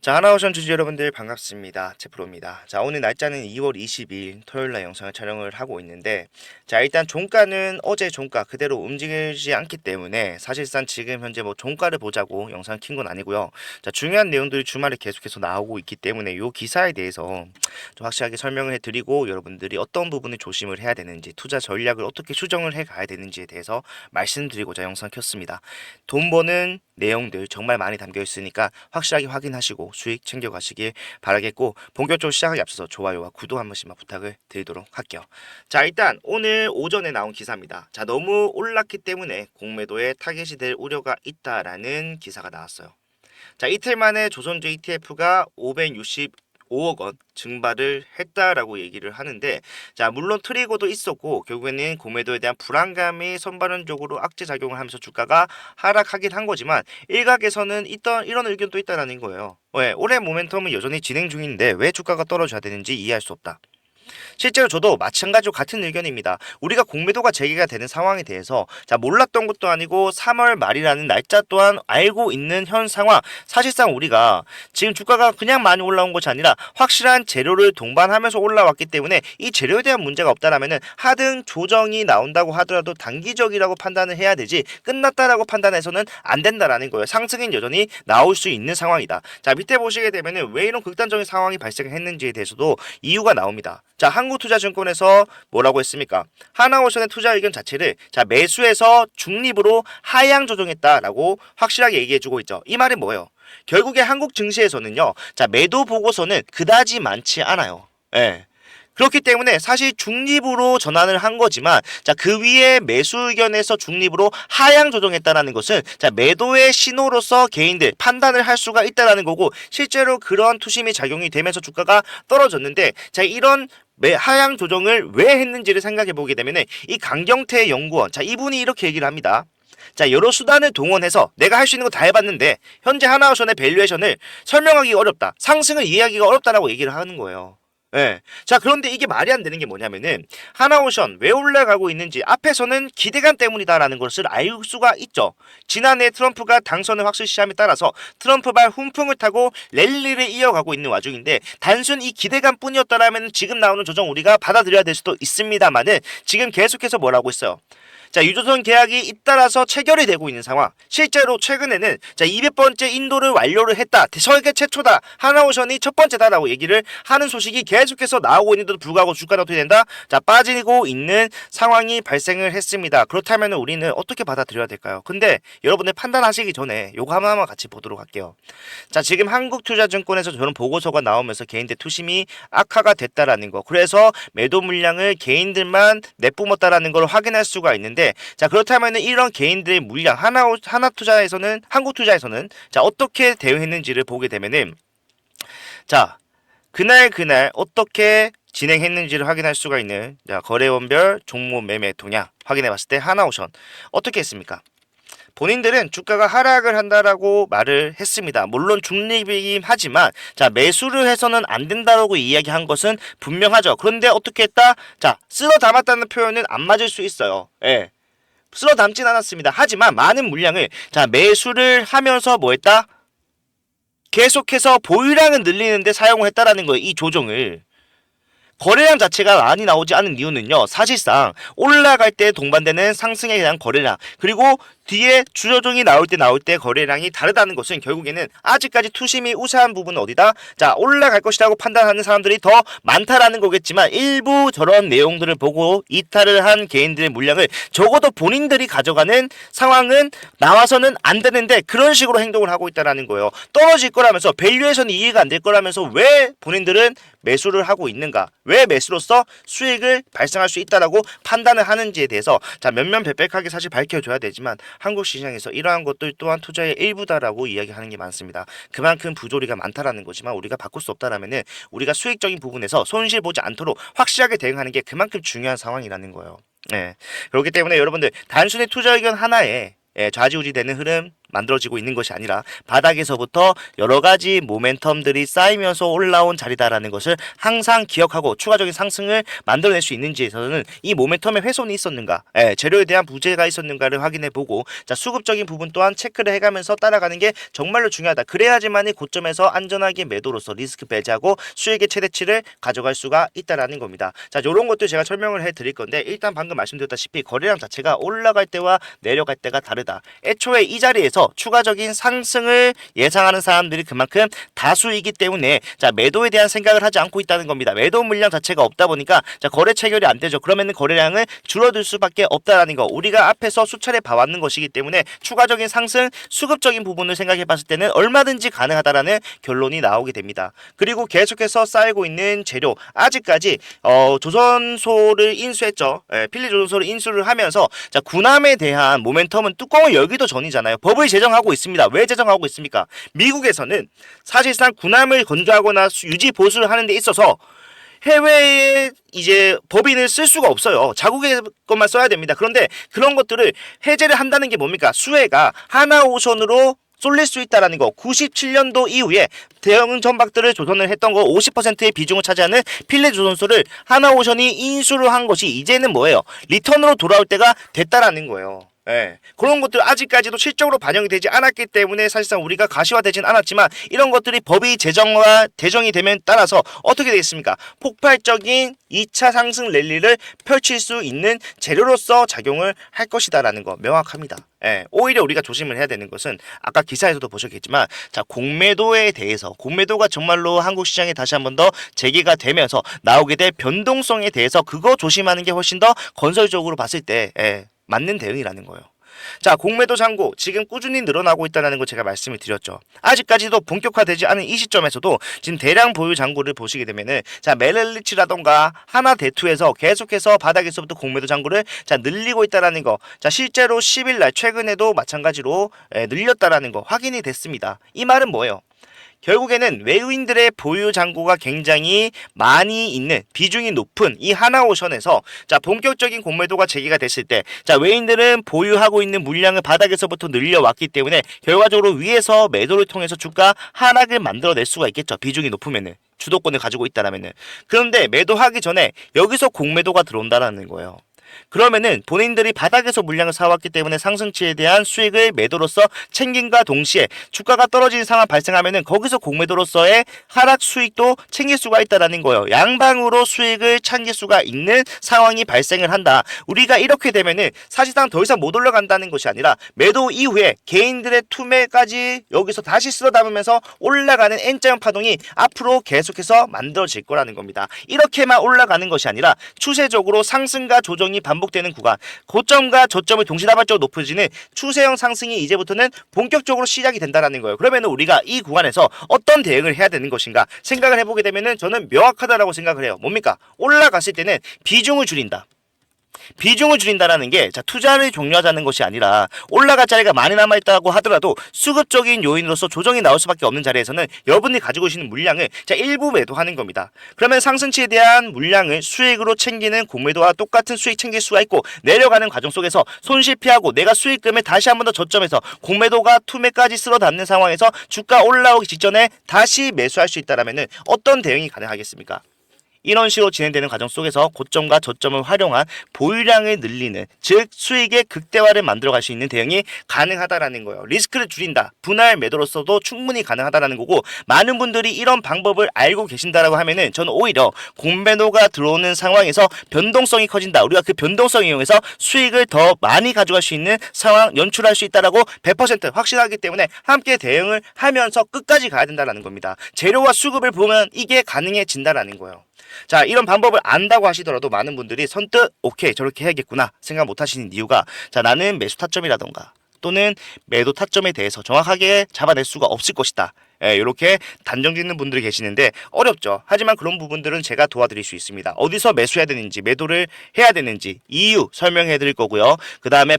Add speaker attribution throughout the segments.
Speaker 1: 자, 하나오션 주주 여러분들 반갑습니다. 제프로입니다. 자, 오늘 날짜는 2월 22일 토요일날 영상을 촬영을 하고 있는데, 자, 일단 종가는 어제 종가 그대로 움직이지 않기 때문에 사실상 지금 현재 뭐 종가를 보자고 영상 킨 건 아니고요. 자, 중요한 내용들이 주말에 계속해서 나오고 있기 때문에 이 기사에 대해서 좀 확실하게 설명을 해드리고, 여러분들이 어떤 부분을 조심을 해야 되는지, 투자 전략을 어떻게 수정을 해 가야 되는지에 대해서 말씀드리고자 영상 켰습니다. 돈 버는 내용들 정말 많이 담겨 있으니까 확실하게 확인하시고 수익 챙겨가시길 바라겠고, 본격적으로 시작하기 앞서서 좋아요와 구독 한 번씩만 부탁을 드리도록 할게요. 자, 일단 오늘 오전에 나온 기사입니다. 자, 너무 올랐기 때문에 공매도에 타겟이 될 우려가 있다라는 기사가 나왔어요. 자, 이틀 만에 조선주 ETF가 565억 원 증발을 했다라고 얘기를 하는데, 자, 물론 트리거도 있었고 결국에는 공매도에 대한 불안감이 선반영적으로 악재작용을 하면서 주가가 하락하긴 한 거지만, 일각에서는 이런 의견도 있다라는 거예요. 왜 올해 모멘텀은 여전히 진행 중인데 왜 주가가 떨어져야 되는지 이해할 수 없다. 실제로 저도 마찬가지로 같은 의견입니다. 우리가 공매도가 재개가 되는 상황에 대해서 몰랐던 것도 아니고 3월 말이라는 날짜 또한 알고 있는 현 상황, 사실상 우리가 지금 주가가 그냥 많이 올라온 것이 아니라 확실한 재료를 동반하면서 올라왔기 때문에 이 재료에 대한 문제가 없다라면은 하등 조정이 나온다고 하더라도 단기적이라고 판단을 해야 되지, 끝났다라고 판단해서는 안 된다라는 거예요. 상승은 여전히 나올 수 있는 상황이다. 자, 밑에 보시게 되면은 왜 이런 극단적인 상황이 발생했는지에 대해서도 이유가 나옵니다. 자, 한국투자증권에서 뭐라고 했습니까? 하나오션의 투자 의견 자체를 매수해서 중립으로 하향 조정했다라고 확실하게 얘기해주고 있죠. 이 말은 뭐예요? 결국에 한국 증시에서는요, 매도 보고서는 그다지 많지 않아요. 예. 그렇기 때문에 사실 중립으로 전환을 한 거지만, 그 위에 매수 의견에서 중립으로 하향 조정했다라는 것은 매도의 신호로서 개인들 판단을 할 수가 있다라는 거고, 실제로 그런 투심이 작용이 되면서 주가가 떨어졌는데, 이런 하향 조정을 왜 했는지를 생각해 보게 되면은 이 강경태 연구원, 이분이 이렇게 얘기를 합니다. 여러 수단을 동원해서 내가 할 수 있는 거 다 해봤는데 현재 하나오션의 밸류에이션을 설명하기가 어렵다, 상승을 이해하기가 어렵다라고 얘기를 하는 거예요. 예. 자, 그런데 이게 말이 안 되는 게 뭐냐면은, 하나오션 왜 올라가고 있는지 앞에서는 기대감 때문이다라는 것을 알 수가 있죠. 지난해 트럼프가 당선을 확실시함에 따라서 트럼프발 훈풍을 타고 랠리를 이어가고 있는 와중인데, 단순 이 기대감 뿐이었다라면 지금 나오는 조정 우리가 받아들여야 될 수도 있습니다만은, 지금 계속해서 뭐라고 있어요? 유조선 계약이 잇따라서 체결이 되고 있는 상황. 실제로 최근에는 200번째 인도를 완료를 했다, 세계 최초다, 하나오션이 첫 번째다라고 얘기를 하는 소식이 계속해서 나오고 있는데도 불구하고 주가는 어떻게 된다? 빠지고 있는 상황이 발생을 했습니다. 그렇다면 우리는 어떻게 받아들여야 될까요? 근데 여러분들 판단하시기 전에 요거 하나만 같이 보도록 할게요. 자, 지금 한국투자증권에서 저런 보고서가 나오면서 개인들 투심이 악화가 됐다라는 거, 그래서 매도 물량을 개인들만 내뿜었다라는 걸 확인할 수가 있는데, 그렇다면 이런 개인들의 물량, 하나투자에서는, 한국투자에서는 어떻게 대응했는지를 보게 되면은, 그날 어떻게 진행했는지를 확인할 수가 있는, 거래원별 종목 매매 동향 확인해 봤을 때 하나오션 어떻게 했습니까? 본인들은 주가가 하락을 한다라고 말을 했습니다. 물론 중립이긴 하지만 매수를 해서는 안 된다라고 이야기한 것은 분명하죠. 그런데 어떻게 했다? 쓸어 담았다는 표현은 안 맞을 수 있어요. 예. 쓸어 담진 않았습니다. 하지만 많은 물량을 매수를 하면서 뭐 했다? 계속해서 보유량을 늘리는데 사용을 했다라는 거예요. 이 조정을. 거래량 자체가 많이 나오지 않은 이유는요, 사실상 올라갈 때 동반되는 상승에 대한 거래량, 그리고 뒤에 주조정이 나올 때 거래량이 다르다는 것은 결국에는 아직까지 투심이 우세한 부분은 어디다? 올라갈 것이라고 판단하는 사람들이 더 많다라는 거겠지만, 일부 저런 내용들을 보고 이탈을 한 개인들의 물량을 적어도 본인들이 가져가는 상황은 나와서는 안 되는데 그런 식으로 행동을 하고 있다라는 거예요. 떨어질 거라면서, 밸류에이션이 이해가 안 될 거라면서 왜 본인들은 매수를 하고 있는가? 왜 매수로서 수익을 발생할 수 있다라고 판단을 하는지에 대해서 면면백백하게 사실 밝혀줘야 되지만, 한국 시장에서 이러한 것들 또한 투자의 일부다라고 이야기하는 게 많습니다. 그만큼 부조리가 많다라는 거지만 우리가 바꿀 수 없다라면은 우리가 수익적인 부분에서 손실 보지 않도록 확실하게 대응하는 게 그만큼 중요한 상황이라는 거예요. 네. 그렇기 때문에 여러분들 단순히 투자 의견 하나에 좌지우지 되는 흐름 만들어지고 있는 것이 아니라 바닥에서부터 여러 가지 모멘텀들이 쌓이면서 올라온 자리다라는 것을 항상 기억하고 추가적인 상승을 만들어낼 수 있는지에서는 이 모멘텀의 훼손이 있었는가, 재료에 대한 부재가 있었는가를 확인해보고, 자, 수급적인 부분 또한 체크를 해가면서 따라가는 게 정말로 중요하다. 그래야지만이 고점에서 안전하게 매도로서 리스크 배제하고 수익의 최대치를 가져갈 수가 있다라는 겁니다. 자, 이런 것도 제가 설명을 해드릴 건데, 일단 방금 말씀드렸다시피 거래량 자체가 올라갈 때와 내려갈 때가 다르다. 애초에 이 자리에서 추가적인 상승을 예상하는 사람들이 그만큼 다수이기 때문에, 자, 매도에 대한 생각을 하지 않고 있다는 겁니다. 매도 물량 자체가 없다 보니까, 자, 거래 체결이 안 되죠. 그러면은 거래량을 줄어들 수밖에 없다라는 거, 우리가 앞에서 수차례 봐왔는 것이기 때문에 추가적인 상승, 수급적인 부분을 생각해 봤을 때는 얼마든지 가능하다라는 결론이 나오게 됩니다. 그리고 계속해서 쌓이고 있는 재료, 아직까지 조선소를 인수했죠. 필리 조선소를 인수를 하면서, 자, 군함에 대한 모멘텀은 뚜껑을 열기도 전이잖아요. 법을 제정하고 있습니다. 왜 제정하고 있습니까? 미국에서는 사실상 군함을 건조하거나 유지 보수를 하는 데 있어서 해외에 이제 법인을 쓸 수가 없어요. 자국의 것만 써야 됩니다. 그런데 그런 것들을 해제를 한다는 게 뭡니까? 수혜가 하나오션으로 쏠릴 수 있다라는 거. 97년도 이후에 대형 전박들을 조선을 했던 거 50%의 비중을 차지하는 필레 조선소를 하나오션이 인수를 한 것이 이제는 뭐예요? 리턴으로 돌아올 때가 됐다라는 거예요. 그런 것들 아직까지도 실적으로 반영이 되지 않았기 때문에 사실상 우리가 가시화되진 않았지만, 이런 것들이 법이 제정이 되면 따라서 어떻게 되겠습니까? 폭발적인 2차 상승 랠리를 펼칠 수 있는 재료로서 작용을 할 것이다라는 거 명확합니다. 오히려 우리가 조심을 해야 되는 것은 아까 기사에서도 보셨겠지만, 자, 공매도에 대해서, 공매도가 정말로 한국 시장에 다시 한 번 더 재개가 되면서 나오게 될 변동성에 대해서 그거 조심하는 게 훨씬 더 건설적으로 봤을 때 맞는 대응이라는 거예요. 자, 공매도 잔고 지금 꾸준히 늘어나고 있다는 거 제가 말씀을 드렸죠. 아직까지도 본격화되지 않은 이 시점에서도 지금 대량 보유 잔고를 보시게 되면은, 자, 메렐리치라던가 하나대투에서 계속해서 바닥에서부터 공매도 잔고를, 자, 늘리고 있다는 거. 자, 실제로 10일날 최근에도 마찬가지로 늘렸다는 거 확인이 됐습니다. 이 말은 뭐예요? 결국에는 외국인들의 보유 잔고가 굉장히 많이 있는, 비중이 높은 이 하나오션에서, 자, 본격적인 공매도가 재개가 됐을 때, 자, 외국인들은 보유하고 있는 물량을 바닥에서부터 늘려왔기 때문에 결과적으로 위에서 매도를 통해서 주가 하락을 만들어낼 수가 있겠죠. 비중이 높으면은, 주도권을 가지고 있다라면은. 그런데 매도하기 전에 여기서 공매도가 들어온다라는 거예요. 그러면은 본인들이 바닥에서 물량을 사왔기 때문에 상승치에 대한 수익을 매도로서 챙김과 동시에 주가가 떨어지는 상황 발생하면은 거기서 공매도로서의 하락 수익도 챙길 수가 있다라는 거예요. 양방으로 수익을 챙길 수가 있는 상황이 발생을 한다. 우리가 이렇게 되면은 사실상 더 이상 못 올라간다는 것이 아니라 매도 이후에 개인들의 투매까지 여기서 다시 쓸어 담으면서 올라가는 N자형 파동이 앞으로 계속해서 만들어질 거라는 겁니다. 이렇게만 올라가는 것이 아니라 추세적으로 상승과 조정이 반복되는 구간, 고점과 저점을 동시다발적으로 높아지는 추세형 상승이 이제부터는 본격적으로 시작이 된다는 거예요. 그러면 우리가 이 구간에서 어떤 대응을 해야 되는 것인가 생각을 해보게 되면은 저는 명확하다라고 생각을 해요. 뭡니까? 올라갔을 때는 비중을 줄인다. 비중을 줄인다라는 게, 자, 투자를 종료하자는 것이 아니라 올라갈 자리가 많이 남아있다고 하더라도 수급적인 요인으로서 조정이 나올 수밖에 없는 자리에서는 여러분이 가지고 계시는 물량을, 자, 일부 매도하는 겁니다. 그러면 상승치에 대한 물량을 수익으로 챙기는 공매도와 똑같은 수익 챙길 수가 있고, 내려가는 과정 속에서 손실 피하고 내가 수익금을 다시 한 번 더 저점에서 공매도가 투매까지 쓸어 담는 상황에서 주가 올라오기 직전에 다시 매수할 수 있다라면은 어떤 대응이 가능하겠습니까? 이런 식으로 진행되는 과정 속에서 고점과 저점을 활용한 보유량을 늘리는, 즉 수익의 극대화를 만들어갈 수 있는 대응이 가능하다라는 거예요. 리스크를 줄인다, 분할 매도로서도 충분히 가능하다라는 거고, 많은 분들이 이런 방법을 알고 계신다라고 하면은 저는 오히려 공매도가 들어오는 상황에서 변동성이 커진다, 우리가 그 변동성을 이용해서 수익을 더 많이 가져갈 수 있는 상황 연출할 수 있다라고 100% 확신하기 때문에 함께 대응을 하면서 끝까지 가야 된다라는 겁니다. 재료와 수급을 보면 이게 가능해진다라는 거예요. 자, 이런 방법을 안다고 하시더라도 많은 분들이 선뜻 오케이 저렇게 해야겠구나 생각 못 하시는 이유가, 자, 나는 매수 타점이라던가 또는 매도 타점에 대해서 정확하게 잡아낼 수가 없을 것이다, 이렇게 단정 짓는 분들이 계시는데 어렵죠. 하지만 그런 부분들은 제가 도와드릴 수 있습니다. 어디서 매수해야 되는지, 매도를 해야 되는지 이유 설명해 드릴 거고요. 그 다음에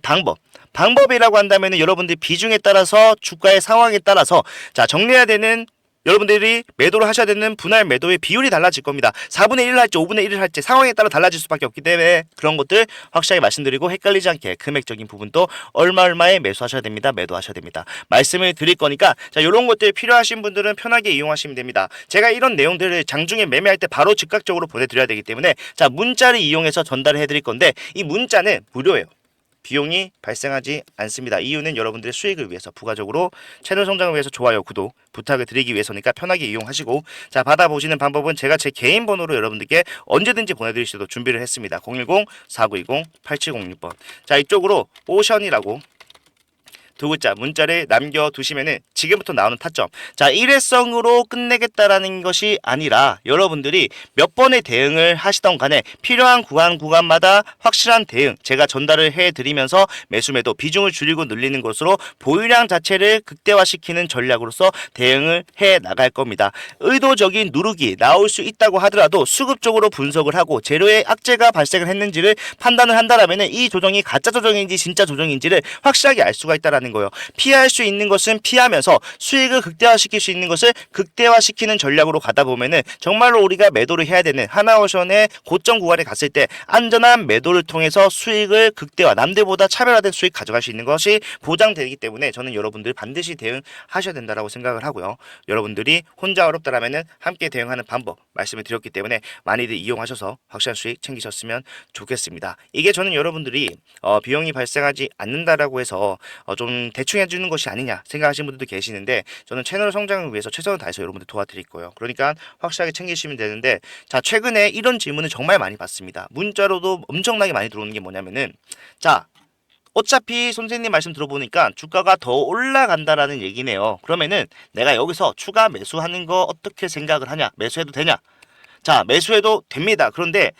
Speaker 1: 방법이라고 한다면 여러분들 비중에 따라서 주가의 상황에 따라서, 자, 정리해야 되는 여러분들이 매도를 하셔야 되는 분할 매도의 비율이 달라질 겁니다. 4분의 1을 할지 5분의 1을 할지 상황에 따라 달라질 수밖에 없기 때문에 그런 것들 확실하게 말씀드리고 헷갈리지 않게 금액적인 부분도 얼마에 매수하셔야 됩니다. 매도하셔야 됩니다. 말씀을 드릴 거니까 자, 이런 것들 필요하신 분들은 편하게 이용하시면 됩니다. 제가 이런 내용들을 장중에 매매할 때 바로 즉각적으로 보내드려야 되기 때문에 자, 문자를 이용해서 전달을 해드릴 건데 이 문자는 무료예요. 비용이 발생하지 않습니다. 이유는 여러분들의 수익을 위해서 부가적으로 채널 성장을 위해서 좋아요, 구독 부탁을 드리기 위해서니까 편하게 이용하시고 자, 받아보시는 방법은 제가 제 개인 번호로 여러분들께 언제든지 보내드릴 수도 준비를 했습니다. 010-4920-8706번 자, 이쪽으로 오션이라고 두 글자 문자를 남겨두시면은 지금부터 나오는 타점 자, 일회성으로 끝내겠다라는 것이 아니라 여러분들이 몇 번의 대응을 하시던 간에 필요한 구간마다 확실한 대응 제가 전달을 해드리면서 매수매도 비중을 줄이고 늘리는 것으로 보유량 자체를 극대화시키는 전략으로서 대응을 해 나갈 겁니다. 의도적인 누르기 나올 수 있다고 하더라도 수급적으로 분석을 하고 재료의 악재가 발생을 했는지를 판단을 한다라면 이 조정이 가짜 조정인지 진짜 조정인지를 확실하게 알 수가 있다라는 거예요. 피할 수 있는 것은 피하면서 수익을 극대화시킬 수 있는 것을 극대화시키는 전략으로 가다 보면은 정말로 우리가 매도를 해야 되는 하나오션의 고점 구간에 갔을 때 안전한 매도를 통해서 수익을 극대화 남들보다 차별화된 수익 가져갈 수 있는 것이 보장되기 때문에 저는 여러분들 반드시 대응하셔야 된다라고 생각을 하고요. 여러분들이 혼자 어렵다라면은 함께 대응하는 방법 말씀을 드렸기 때문에 많이들 이용하셔서 확실한 수익 챙기셨으면 좋겠습니다. 이게 저는 여러분들이 비용이 발생하지 않는다라고 해서 좀 대충 해주는 것이 아니냐 생각하시는 분들도 계시는데 저는 채널 성장을 위해서 최선을 다해서 여러분들 도와드릴 거예요. 그러니까 확실하게 챙기시면 되는데 자, 최근에 이런 질문을 정말 많이 받습니다. 문자로도 엄청나게 많이 들어오는 게 뭐냐면은 자, 어차피 선생님 말씀 들어보니까 주가가 더 올라간다라는 얘기네요. 그러면은 내가 여기서 추가 매수하는 거 어떻게 생각을 하냐? 매수해도 되냐? 자, 매수해도 됩니다. 그런데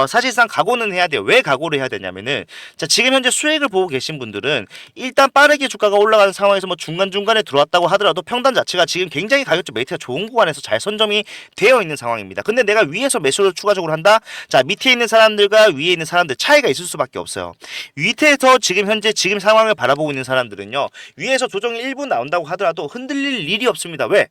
Speaker 1: 사실상 각오는 해야 돼요. 왜 각오를 해야 되냐면은 자, 지금 현재 수익을 보고 계신 분들은 일단 빠르게 주가가 올라가는 상황에서 뭐 중간중간에 들어왔다고 하더라도 평단 자체가 지금 굉장히 가격적 메리트가 좋은 구간에서 잘 선점이 되어 있는 상황입니다. 근데 내가 위에서 매수를 추가적으로 한다? 자, 밑에 있는 사람들과 위에 있는 사람들 차이가 있을 수밖에 없어요. 밑에서 지금 현재 지금 상황을 바라보고 있는 사람들은요. 위에서 조정이 1분 나온다고 하더라도 흔들릴 일이 없습니다. 왜?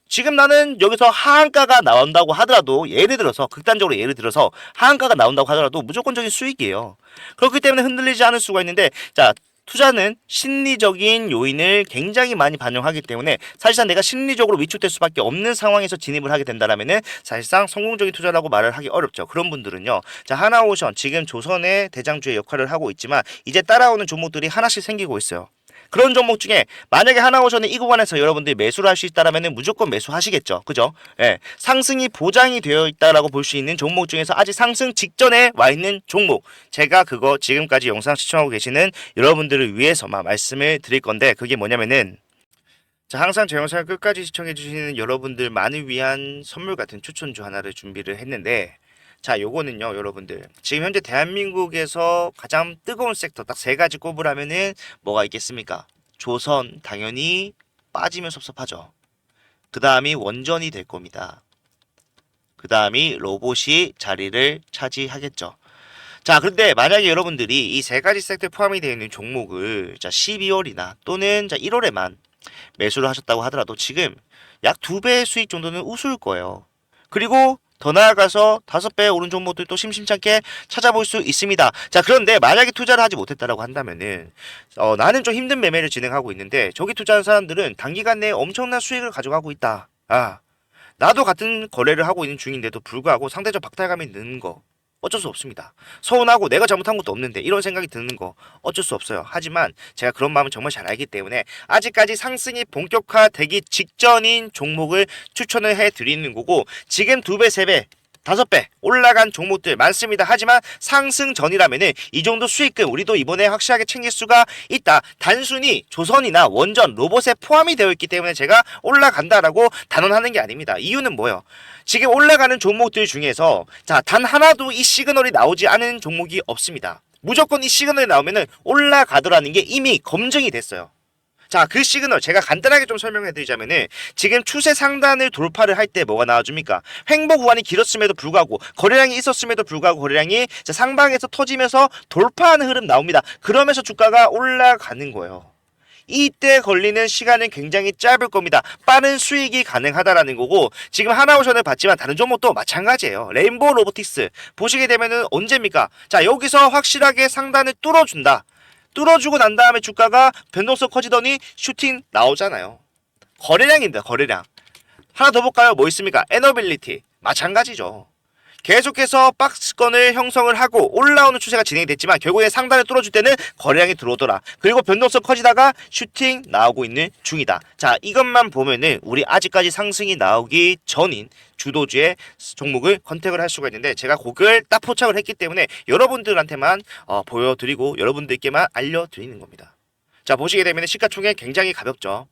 Speaker 1: 지금 나는 여기서 하한가가 나온다고 하더라도 예를 들어서 극단적으로 예를 들어서 하한가가 나온다고 하더라도 무조건적인 수익이에요. 그렇기 때문에 흔들리지 않을 수가 있는데 자, 투자는 심리적인 요인을 굉장히 많이 반영하기 때문에 사실상 내가 심리적으로 위축될 수밖에 없는 상황에서 진입을 하게 된다라면은 사실상 성공적인 투자라고 말을 하기 어렵죠. 그런 분들은요. 자, 하나오션 지금 조선의 대장주의 역할을 하고 있지만 이제 따라오는 종목들이 하나씩 생기고 있어요. 그런 종목 중에 만약에 하나오션이 이 구간에서 여러분들이 매수를 할 수 있다라면 무조건 매수하시겠죠. 그죠? 예. 상승이 보장이 되어 있다라고 볼 수 있는 종목 중에서 아직 상승 직전에 와 있는 종목. 제가 그거 지금까지 영상 시청하고 계시는 여러분들을 위해서만 말씀을 드릴 건데 그게 뭐냐면은 자, 항상 제 영상을 끝까지 시청해 주시는 여러분들만을 위한 선물 같은 추천주 하나를 준비를 했는데 자, 요거는요, 여러분들. 지금 현재 대한민국에서 가장 뜨거운 섹터 딱 세 가지 꼽으라면은 뭐가 있겠습니까? 조선, 당연히 빠지면 섭섭하죠. 그 다음이 원전이 될 겁니다. 그 다음이 로봇이 자리를 차지하겠죠. 자, 그런데 만약에 여러분들이 이 세 가지 섹터에 포함이 되어 있는 종목을 자, 12월이나 또는 자, 1월에만 매수를 하셨다고 하더라도 지금 약 2배의 수익 정도는 우스울 거예요. 그리고 더 나아가서 5배 오른 종목들 또 심심찮게 찾아볼 수 있습니다. 자, 그런데 만약에 투자를 하지 못했다라고 한다면은 나는 좀 힘든 매매를 진행하고 있는데 저기 투자하는 사람들은 단기간 내에 엄청난 수익을 가져가고 있다. 아, 나도 같은 거래를 하고 있는 중인데도 불구하고 상대적 박탈감이 느는 거 어쩔 수 없습니다. 서운하고 내가 잘못한 것도 없는데 이런 생각이 드는 거 어쩔 수 없어요. 하지만 제가 그런 마음을 정말 잘 알기 때문에 아직까지 상승이 본격화되기 직전인 종목을 추천을 해드리는 거고 지금 2배, 3배 5배 올라간 종목들 많습니다. 하지만 상승 전이라면은 이 정도 수익금 우리도 이번에 확실하게 챙길 수가 있다. 단순히 조선이나 원전, 로봇에 포함이 되어 있기 때문에 제가 올라간다라고 단언하는 게 아닙니다. 이유는 뭐예요? 지금 올라가는 종목들 중에서 자, 단 하나도 이 시그널이 나오지 않은 종목이 없습니다. 무조건 이 시그널이 나오면은 올라가더라는 게 이미 검증이 됐어요. 자, 그 시그널 제가 간단하게 좀 설명해 드리자면은 지금 추세 상단을 돌파를 할 때 뭐가 나와줍니까? 횡보 구간이 길었음에도 불구하고 거래량이 있었음에도 불구하고 거래량이 상방에서 터지면서 돌파하는 흐름 나옵니다. 그러면서 주가가 올라가는 거예요. 이때 걸리는 시간은 굉장히 짧을 겁니다. 빠른 수익이 가능하다라는 거고 지금 하나오션을 봤지만 다른 종목도 마찬가지예요. 레인보우 로보틱스 보시게 되면은 언제입니까? 자 여기서 확실하게 상단을 뚫어준다. 뚫어주고 난 다음에 주가가 변동성 커지더니 슈팅 나오잖아요. 거래량입니다. 거래량. 하나 더 볼까요? 뭐 있습니까? 에너빌리티 마찬가지죠. 계속해서 박스권을 형성을 하고 올라오는 추세가 진행이 됐지만 결국에 상단을 뚫어줄 때는 거래량이 들어오더라. 그리고 변동성 커지다가 슈팅 나오고 있는 중이다. 자 이것만 보면은 우리 아직까지 상승이 나오기 전인 주도주의 종목을 컨택을 할 수가 있는데 제가 그걸 딱 포착을 했기 때문에 여러분들한테만 보여드리고 여러분들께만 알려드리는 겁니다. 자 보시게 되면 시가총액 굉장히 가볍죠.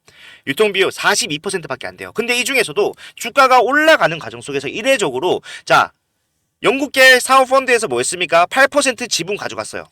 Speaker 1: 유통비율 42%밖에 안 돼요. 근데 이 중에서도 주가가 올라가는 과정 속에서 이례적으로 자 영국계 사모펀드에서 뭐 했습니까? 8% 지분 가져갔어요.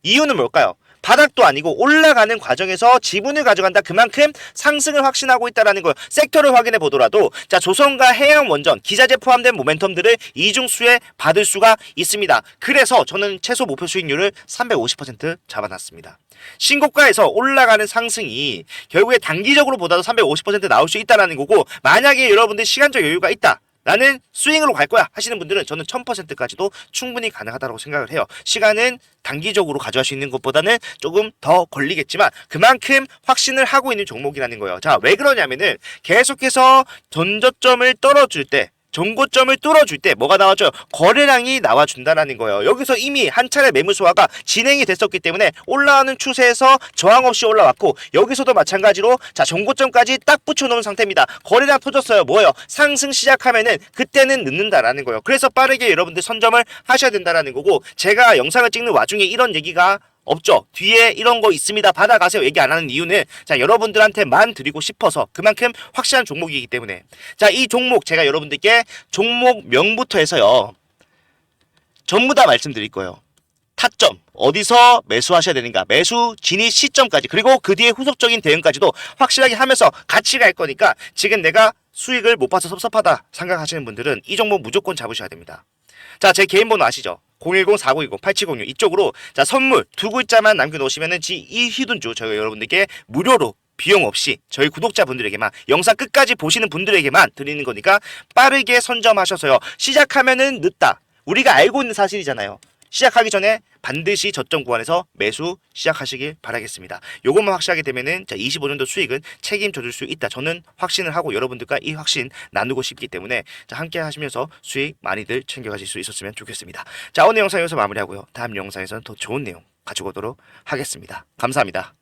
Speaker 1: 이유는 뭘까요? 바닥도 아니고 올라가는 과정에서 지분을 가져간다. 그만큼 상승을 확신하고 있다는 거예요. 섹터를 확인해 보더라도 자 조선과 해양원전, 기자재 포함된 모멘텀들을 이중수에 받을 수가 있습니다. 그래서 저는 최소 목표 수익률을 350% 잡아놨습니다. 신고가에서 올라가는 상승이 결국에 단기적으로 보다도 350% 나올 수 있다는 거고 만약에 여러분들 시간적 여유가 있다. 나는 스윙으로 갈 거야 하시는 분들은 저는 1000%까지도 충분히 가능하다고 생각을 해요. 시간은 단기적으로 가져갈 수 있는 것보다는 조금 더 걸리겠지만 그만큼 확신을 하고 있는 종목이라는 거예요. 자, 왜 그러냐면은 계속해서 전저점을 떨어질 때 전고점을 뚫어줄 때 뭐가 나와줘요? 거래량이 나와준다는 거예요. 여기서 이미 한 차례 매물 소화가 진행이 됐었기 때문에 올라오는 추세에서 저항 없이 올라왔고 여기서도 마찬가지로 자 전고점까지 딱 붙여놓은 상태입니다. 거래량 터졌어요. 뭐예요? 상승 시작하면은 그때는 늦는다라는 거예요. 그래서 빠르게 여러분들 선점을 하셔야 된다라는 거고 제가 영상을 찍는 와중에 이런 얘기가 없죠. 뒤에 이런 거 있습니다. 받아가세요. 얘기 안 하는 이유는 자 여러분들한테만 드리고 싶어서 그만큼 확실한 종목이기 때문에 자 이 종목 제가 여러분들께 종목명부터 해서요. 전부 다 말씀드릴 거예요. 타점 어디서 매수하셔야 되는가 매수 진입 시점까지 그리고 그 뒤에 후속적인 대응까지도 확실하게 하면서 같이 갈 거니까 지금 내가 수익을 못 봐서 섭섭하다 생각하시는 분들은 이 종목 무조건 잡으셔야 됩니다. 자 제 개인 번호 아시죠? 010-4920-8706 이쪽으로 자 선물 두 글자만 남겨놓으시면은 이휘둔주 저희 여러분들께 무료로 비용 없이 저희 구독자분들에게만 영상 끝까지 보시는 분들에게만 드리는 거니까 빠르게 선점하셔서요. 시작하면은 늦다. 우리가 알고 있는 사실이잖아요. 시작하기 전에 반드시 저점 구간에서 매수 시작하시길 바라겠습니다. 요것만 확실하게 되면은 자 25년도 수익은 책임져 줄 수 있다. 저는 확신을 하고 여러분들과 이 확신 나누고 싶기 때문에 자 함께 하시면서 수익 많이들 챙겨가실 수 있었으면 좋겠습니다. 자 오늘 영상 여기서 마무리하고요. 다음 영상에서는 더 좋은 내용 가지고 오도록 하겠습니다. 감사합니다.